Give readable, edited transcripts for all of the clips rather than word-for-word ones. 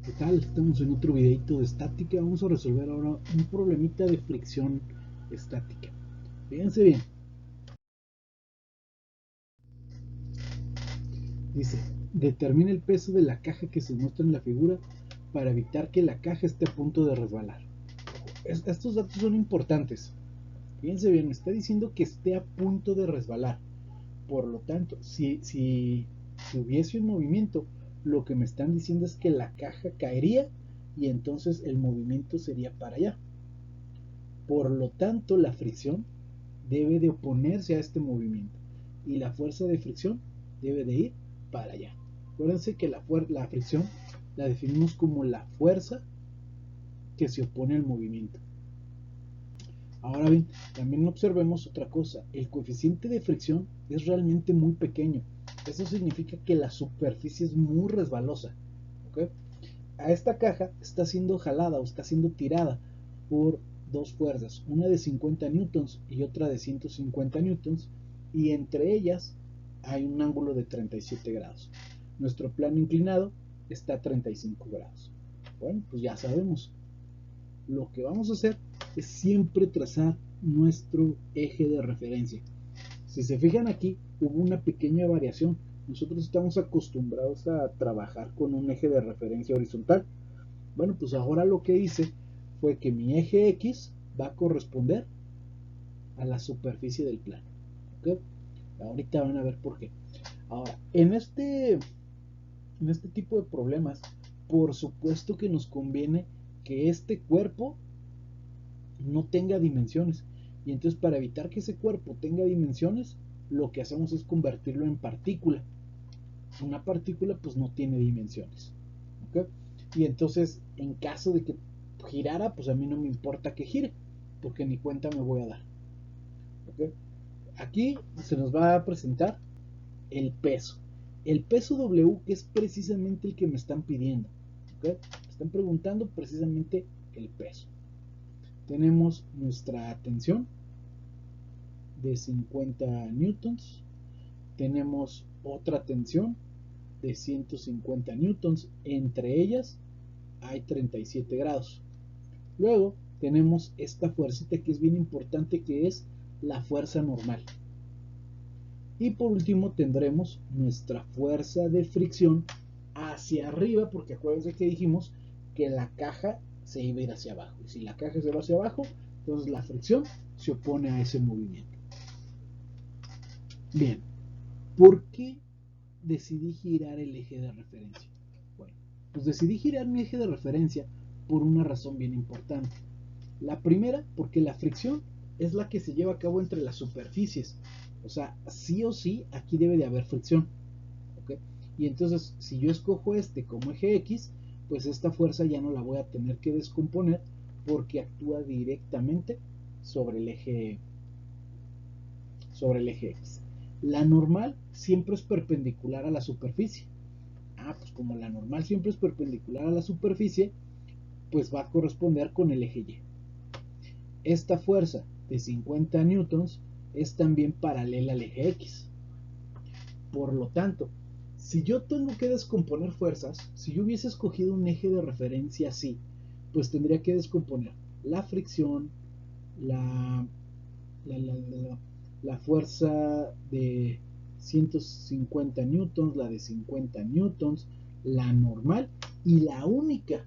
¿Qué tal? Estamos en otro videito de estática. Vamos a resolver ahora un problemita de fricción estática. Fíjense bien. Dice, determina el peso de la caja que se muestra en la figura para evitar que la caja esté a punto de resbalar. Estos datos son importantes. Fíjense bien, me está diciendo que esté a punto de resbalar. Por lo tanto, si hubiese un movimiento, lo que me están diciendo es que la caja caería y entonces el movimiento sería para allá. Por lo tanto, la fricción debe de oponerse a este movimiento y la fuerza de fricción debe de ir para allá. Acuérdense que la fricción la definimos como la fuerza que se opone al movimiento. Ahora bien, también observemos otra cosa. El coeficiente de fricción es realmente muy pequeño. Eso significa que la superficie es muy resbalosa. ¿Okay? A esta caja está siendo jalada o está siendo tirada por dos fuerzas, una de 50 newtons y otra de 150 newtons, y entre ellas hay un ángulo de 37 grados. Nuestro plano inclinado está a 35 grados. Bueno, pues ya sabemos. Lo que vamos a hacer es siempre trazar nuestro eje de referencia. Si se fijan aquí, hubo una pequeña variación. Nosotros estamos acostumbrados a trabajar con un eje de referencia horizontal. Bueno, pues ahora lo que hice fue que mi eje X va a corresponder a la superficie del plano. ¿Okay? Ahorita van a ver por qué. Ahora, en este tipo de problemas, por supuesto que nos conviene que este cuerpo no tenga dimensiones. Y entonces para evitar que ese cuerpo tenga dimensiones, lo que hacemos es convertirlo en partícula. Una partícula pues no tiene dimensiones. ¿Okay? Y entonces en caso de que girara, pues a mí no me importa que gire, porque ni cuenta me voy a dar. ¿Okay? Aquí se nos va a presentar el peso. El peso W, que es precisamente el que me están pidiendo. ¿Okay? Me están preguntando precisamente el peso. Tenemos nuestra tensión de 50 newtons. Tenemos otra tensión de 150 newtons. Entre ellas hay 37 grados. Luego tenemos esta fuercita que es bien importante, que es la fuerza normal. Y por último tendremos nuestra fuerza de fricción hacia arriba, porque acuérdense que dijimos que la caja se iba a ir hacia abajo. Y si la caja se va hacia abajo, entonces la fricción se opone a ese movimiento. Bien, ¿por qué decidí girar el eje de referencia? Bueno, pues decidí girar mi eje de referencia por una razón bien importante. La primera, porque la fricción es la que se lleva a cabo entre las superficies. O sea, sí o sí, aquí debe de haber fricción. ¿Okay? Y entonces, si yo escojo este como eje X, pues esta fuerza ya no la voy a tener que descomponer porque actúa directamente sobre el eje X. La normal siempre es perpendicular a la superficie. Pues como la normal siempre es perpendicular a la superficie, pues va a corresponder con el eje Y. Esta fuerza de 50 newtons es también paralela al eje X. Por lo tanto, si yo tengo que descomponer fuerzas, si yo hubiese escogido un eje de referencia así, pues tendría que descomponer la fricción, la, la fuerza de 150 newtons, la de 50 newtons, la normal, y la única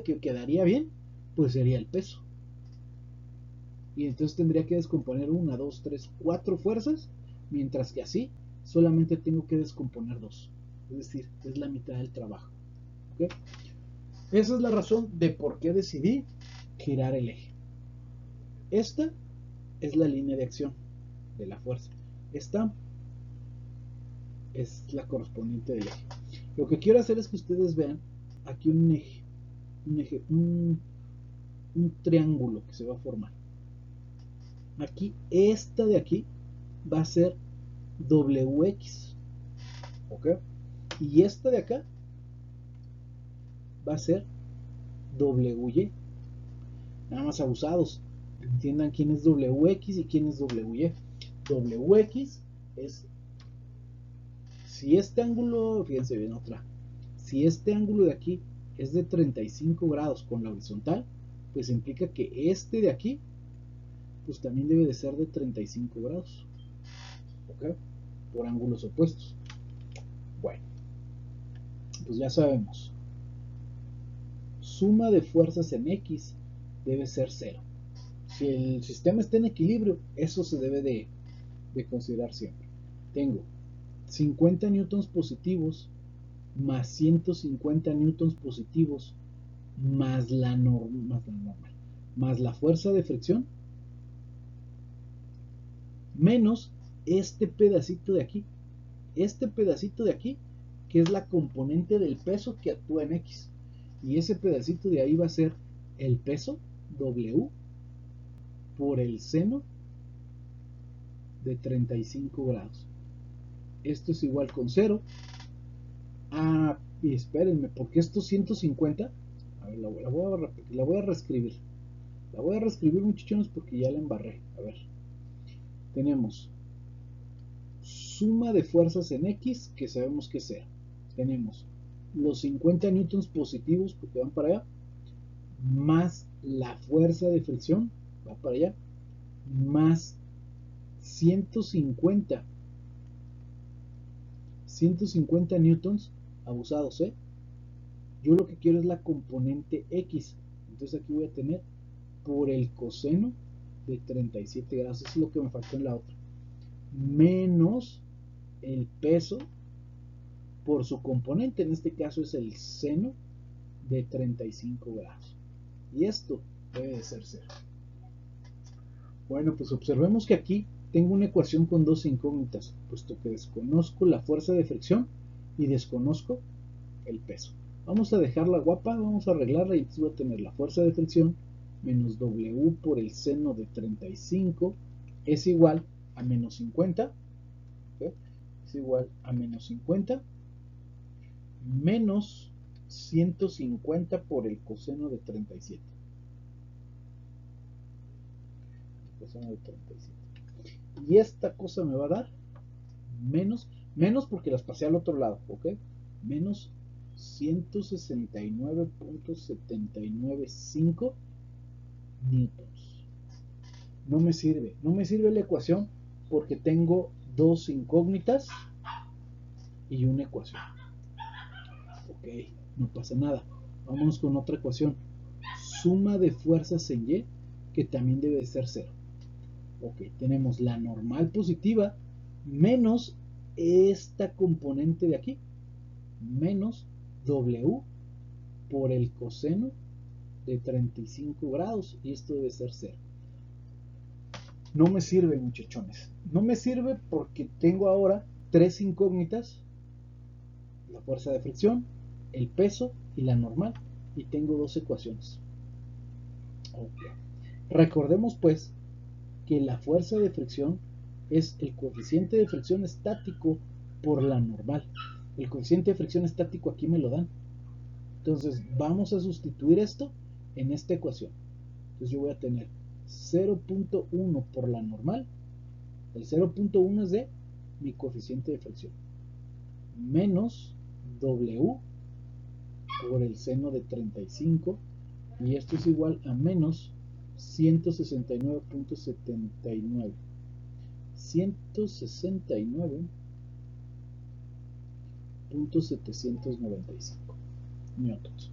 que quedaría bien, pues sería el peso. Y entonces tendría que descomponer 1, 2, 3, 4 fuerzas, mientras que así solamente tengo que descomponer 2. Es decir, es la mitad del trabajo. ¿Okay? Esa es la razón de por qué decidí girar el eje. Esta es la línea de acción de la fuerza. Esta es la correspondiente del eje. Lo que quiero hacer es que ustedes vean aquí un triángulo que se va a formar. Aquí, esta de aquí va a ser WX. ¿Ok? Y esta de acá va a ser WY. Nada más abusados. Entiendan quién es WX y quién es WY. WX es, si este ángulo, fíjense bien otra, si este ángulo de aquí es de 35 grados con la horizontal, pues implica que este de aquí, pues también debe de ser de 35 grados, ¿ok? Por ángulos opuestos. Bueno, pues ya sabemos, suma de fuerzas en X debe ser 0. Si el sistema está en equilibrio, eso se debe de considerar siempre. Tengo 50 newtons positivos más 150 newtons positivos más la normal, más la fuerza de fricción, menos este pedacito de aquí. Este pedacito de aquí, que es la componente del peso que actúa en X. Y ese pedacito de ahí va a ser el peso, W, por el seno de 35 grados. Esto es igual con 0. Ah, y espérenme, porque estos 150, a ver, la voy a reescribir. La voy a reescribir, muchachones, porque ya la embarré. A ver, tenemos suma de fuerzas en X, que sabemos que es 0. Tenemos los 50 newtons positivos, porque van para allá, más la fuerza de fricción, va para allá, más 150 newtons abusados, ¿eh? Yo lo que quiero es la componente X. Entonces aquí voy a tener por el coseno de 37 grados. Eso es lo que me faltó en la otra. Menos el peso por su componente. En este caso es el seno de 35 grados. Y esto debe de ser 0. Bueno, pues observemos que aquí tengo una ecuación con dos incógnitas, puesto que desconozco la fuerza de fricción y desconozco el peso. Vamos a dejarla guapa, vamos a arreglarla y voy a tener la fuerza de fricción menos W por el seno de 35 es igual a menos 50, ¿okay? Es igual a menos 50 menos 150 por el coseno de 37. El coseno de 37. Y esta cosa me va a dar menos porque las pasé al otro lado, ¿ok? Menos 169.795 newtons. No me sirve la ecuación porque tengo dos incógnitas y una ecuación. Ok, no pasa nada. Vámonos con otra ecuación. Suma de fuerzas en Y, que también debe de ser 0. Ok, tenemos la normal positiva menos esta componente de aquí, menos W por el coseno de 35 grados, y esto debe ser 0. No me sirve, muchachones. No me sirve porque tengo ahora tres incógnitas: la fuerza de fricción, el peso y la normal, y tengo dos ecuaciones. Okay. Recordemos pues que la fuerza de fricción es el coeficiente de fricción estático por la normal. El coeficiente de fricción estático aquí me lo dan. Entonces vamos a sustituir esto en esta ecuación. Entonces yo voy a tener 0.1 por la normal. El 0.1 es de mi coeficiente de fricción, menos W por el seno de 35, y esto es igual a menos 169.79. 169.795 newtons.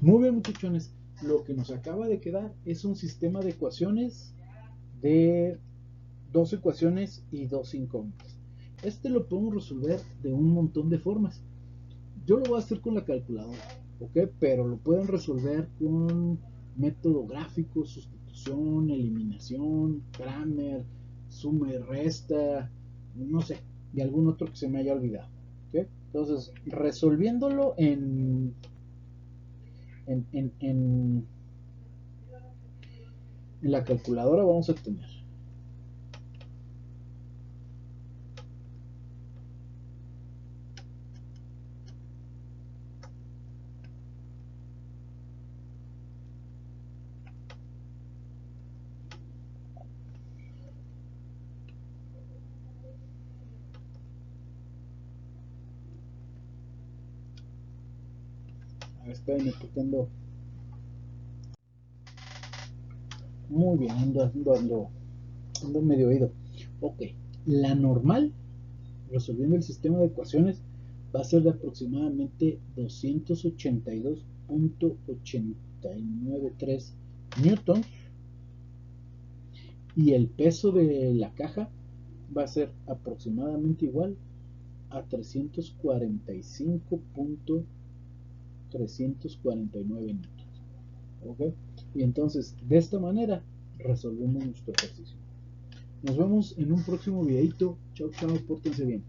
Muy bien, muchachones, lo que nos acaba de quedar es un sistema de ecuaciones de dos ecuaciones y dos incógnitas. Este lo podemos resolver de un montón de formas. Yo lo voy a hacer con la calculadora, ¿ok? Pero lo pueden resolver con método gráfico, sustitución, eliminación, Kramer, suma y resta, no sé, y algún otro que se me haya olvidado, ¿ok? Entonces, resolviéndolo en, en, en, en la calculadora vamos a tener Espérenme porque ando muy bien, ando medio oído. Ok, la normal, resolviendo el sistema de ecuaciones, va a ser de aproximadamente 282.893 newtons, y el peso de la caja va a ser aproximadamente igual a 345.349 newtons. ¿Ok? Y entonces, de esta manera, resolvemos nuestro ejercicio. Nos vemos en un próximo videito. Chao, chao, pórtense bien.